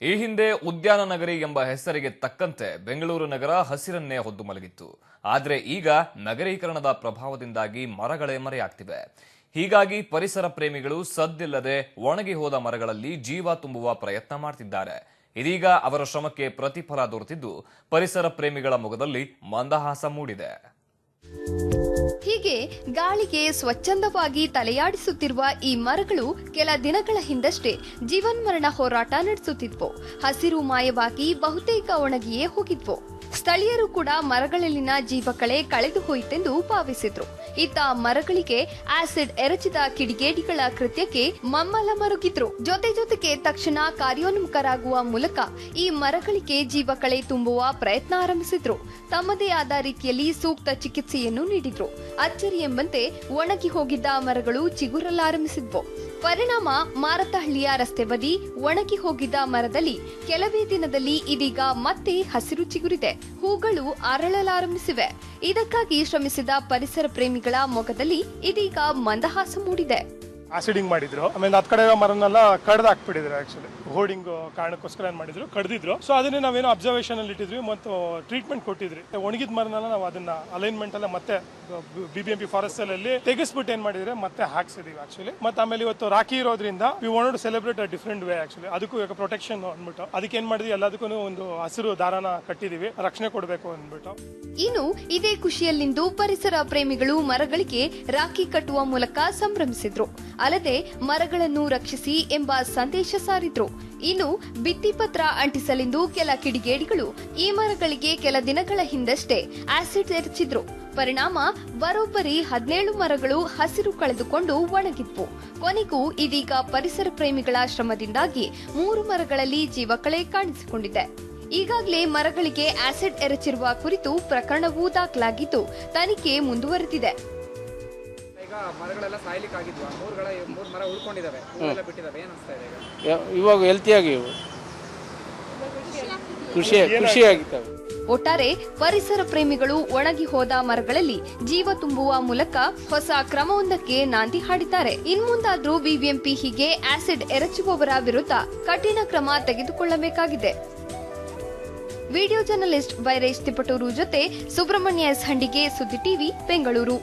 ಈ ಹಿಂದೆ ಉದ್ಯಾನ ನಗರಿ ಎಂಬ ಹೆಸರಿಗೆ ತಕ್ಕಂತೆ ಬೆಂಗಳೂರು ನಗರ ಹಸಿರನ್ನೇ ಹೊದ್ದು ಮಲಗಿತ್ತು. ಆದರೆ ಈಗ ನಗರೀಕರಣದ ಪ್ರಭಾವದಿಂದಾಗಿ ಮರಗಳೇ ಮರೆಯಾಗ್ತಿವೆ. ಹೀಗಾಗಿ ಪರಿಸರ ಪ್ರೇಮಿಗಳು ಸದ್ದಿಲ್ಲದೆ ಒಣಗಿ ಹೋದ ಮರಗಳಲ್ಲಿ ಜೀವ ತುಂಬುವ ಪ್ರಯತ್ನ ಮಾಡ್ತಿದ್ದಾರೆ. ಇದೀಗ ಅವರ ಶ್ರಮಕ್ಕೆ ಪ್ರತಿಫಲ ದೊರೆತಿದ್ದು ಪರಿಸರ ಪ್ರೇಮಿಗಳ ಮೊಗದಲ್ಲಿ ಮಂದಹಾಸ ಮೂಡಿದೆ. ಹೀಗೆ ಗಾಳಿಗೆ ಸ್ವಚ್ಛಂದವಾಗಿ ತಲೆಯಾಡಿಸುತ್ತಿರುವ ಈ ಮರಗಳು ಕೆಲ ದಿನಗಳ ಹಿಂದಷ್ಟೇ ಜೀವನ್ಮರಣ ಹೋರಾಟ ನಡೆಸುತ್ತಿದ್ವು. ಹಸಿರು ಮಾಯವಾಗಿ ಬಹುತೇಕ ಒಣಗಿಯೇ ಹೋಗಿದ್ವು. ಸ್ಥಳೀಯರು ಕೂಡ ಮರಗಳಲ್ಲಿನ ಜೀವಕಳೆ ಕಳೆದು ಹೋಯಿತೆಂದು ಭಾವಿಸಿದ್ರು. ಇತ್ತ ಮರಗಳಿಗೆ ಆಸಿಡ್ ಎರಚಿದ ಕಿಡಿಗೇಡಿಗಳ ಕೃತ್ಯಕ್ಕೆ ಮಮ್ಮಲ ಮರುಗಿದ್ರು. ಜೊತೆಗೆ ತಕ್ಷಣ ಕಾರ್ಯೋನ್ಮುಖರಾಗುವ ಮೂಲಕ ಈ ಮರಗಳಿಗೆ ಜೀವಕಳೆ ತುಂಬುವ ಪ್ರಯತ್ನ ಆರಂಭಿಸಿದ್ರು. ತಮ್ಮದೇ ಆದ ರೀತಿಯಲ್ಲಿ ಸೂಕ್ತ ಚಿಕಿತ್ಸೆಯನ್ನು ನೀಡಿದ್ರು. ಅಚ್ಚರಿ ಎಂಬಂತೆ ಒಣಗಿ ಹೋಗಿದ್ದ ಮರಗಳು ಚಿಗುರಲಾರಂಭಿಸಿದ್ವು. ಪರಿಣಾಮ ಮಾರತಹಳ್ಳಿಯ ರಸ್ತೆ ಬದಿ ಒಣಗಿ ಹೋಗಿದ್ದ ಮರದಲ್ಲಿ ಕೆಲವೇ ದಿನದಲ್ಲಿ ಇದೀಗ ಮತ್ತೆ ಹಸಿರು ಚಿಗುರಿದೆ. ಹೂಗಳು ಅರಳಲಾರಂಭಿಸಿವೆ. ಇದಕ್ಕಾಗಿ ಶ್ರಮಿಸಿದ ಪರಿಸರ ಪ್ರೇಮಿಗಳ ಮೊಗದಲ್ಲಿ ಇದೀಗ ಮಂದಹಾಸ ಮೂಡಿದೆ. ಆಸಿಡಿಂಗ್ ಮಾಡಿದ್ರು, ಆಮೇಲೆ ಅದ್ ಕಡೆ ಮರನೆಲ್ಲ ಕಡ್ದು ಹಾಕ್ಬಿಟ್ಟಿದ್ರು. ಆಕ್ಚುಲಿ ಹೋರ್ಡಿಂಗ್ ಕಾರಣಕ್ಕೋಸ್ಕರ ಏನ್ ಮಾಡಿದ್ರು, ಕಡ್ದಿದ್ರು. ಸೊ ಅದನ್ನೇ ನಾವೇನೋ ಅಬ್ಸರ್ವೇಷನ್ ಅಲ್ಲಿ ಇಟ್ಟಿದ್ವಿ ಮತ್ತು ಟ್ರೀಟ್ಮೆಂಟ್ ಕೊಟ್ಟಿದ್ರಿ. ಒಣಗಿದ ಮರನೆಲ್ಲ ನಾವು ಅದನ್ನ ಅಲೈನ್ಮೆಂಟ್ ಎಲ್ಲ ಮತ್ತೆ BBMP ಫಾರೆಸ್ಟ್ ಅಲ್ಲಿ ತೆಗೆಸ್ಬಿಟ್ಟು ಏನ್ ಮಾಡಿದ್ರೆ ಮತ್ತೆ ಹಾಕ್ಸಿದೀವಿ ಆಕ್ಚುಲಿ. ಮತ್ತೆ ಆಮೇಲೆ ಇವತ್ತು ರಾಖಿ ಇರೋದ್ರಿಂದ we want to celebrate a different way. Actually ಅದಕ್ಕೂ ಈಗ ಪ್ರೊಟೆಕ್ಷನ್ ಅಂದ್ಬಿಟ್ಟು ಅದಕ್ಕೆ ಏನ್ ಮಾಡಿದ್ವಿ, ಎಲ್ಲದಕ್ಕೂ ಒಂದು ಹಸಿರು ದಾರನ ಕಟ್ಟಿದೀವಿ, ರಕ್ಷಣೆ ಕೊಡಬೇಕು ಅಂದ್ಬಿಟ್ಟು. ಇನ್ನು ಇದೇ ಖುಷಿಯಲ್ಲಿಂದು ಪರಿಸರ ಪ್ರೇಮಿಗಳು ಮರಗಳಿಗೆ ರಾಖಿ ಕಟ್ಟುವ ಮೂಲಕ ಸಂಭ್ರಮಿಸಿದ್ರು. ಅಲ್ಲದೆ ಮರಗಳನ್ನು ರಕ್ಷಿಸಿ ಎಂಬ ಸಂದೇಶ ಸಾರಿದ್ರು. ಇನ್ನು ಭಿತ್ತಿಪತ್ರ ಅಂಟಿಸಲೆಂದು ಕೆಲ ಕಿಡಿಗೇಡಿಗಳು ಈ ಮರಗಳಿಗೆ ಕೆಲ ದಿನಗಳ ಹಿಂದಷ್ಟೇ ಆಸಿಡ್ ಎರಚಿದ್ರು. ಪರಿಣಾಮ ಬರೋಬ್ಬರಿ 17 ಮರಗಳು ಹಸಿರು ಕಳೆದುಕೊಂಡು ಒಣಗಿದ್ವು. ಕೊನೆಗೂ ಇದೀಗ ಪರಿಸರ ಪ್ರೇಮಿಗಳ ಶ್ರಮದಿಂದಾಗಿ 3 ಮರಗಳಲ್ಲಿ ಜೀವಕಳೆ ಕಾಣಿಸಿಕೊಂಡಿದೆ. ಈಗಾಗಲೇ ಮರಗಳಿಗೆ ಆಸಿಡ್ ಎರಚಿರುವ ಕುರಿತು ಪ್ರಕರಣವೂ ದಾಖಲಾಗಿದ್ದು ತನಿಖೆ ಮುಂದುವರೆದಿದೆ. ಮರಗಳೆಲ್ಲ ಸಾಯ್ಲಿಕ್ಕಾಗಿದ್ವಾ? 3 ಮರ ಉಳ್ಕೊಂಡಿದ್ದಾವೆ, ಬಿಟ್ಟಿದ್ದಾವೆ. ಏನು ಅನಿಸ್ತಾ ಇದೆ ಇವಾಗ ಹೆಲ್ತಿಯಾಗಿ ಖುಷಿಯಾಗಿದ್ದಾವೆ. ಒಟ್ಟಾರೆ ಪರಿಸರ ಪ್ರೇಮಿಗಳು ಒಣಗಿ ಹೋದ ಮರಗಳಲ್ಲಿ ಜೀವ ತುಂಬುವ ಮೂಲಕ ಹೊಸ ಕ್ರಮವೊಂದಕ್ಕೆ ನಾಂದಿ ಹಾಡಿದ್ದಾರೆ. ಇನ್ಮುಂದಾದ್ರೂ BBMP ಹೀಗೆ ಆಸಿಡ್ ಎರಚುವವರ ವಿರುದ್ಧ ಕಠಿಣ ಕ್ರಮ ತೆಗೆದುಕೊಳ್ಳಬೇಕಾಗಿದೆ. ವಿಡಿಯೋ ಜರ್ನಲಿಸ್ಟ್ ವೈರೇಶ್ ತಿಪಟೂರು ಜೊತೆ ಸುಬ್ರಹ್ಮಣ್ಯ ಎಸ್ ಹಂಡಿಗೆ, ಸುದ್ದಿ ಟಿವಿ, ಬೆಂಗಳೂರು.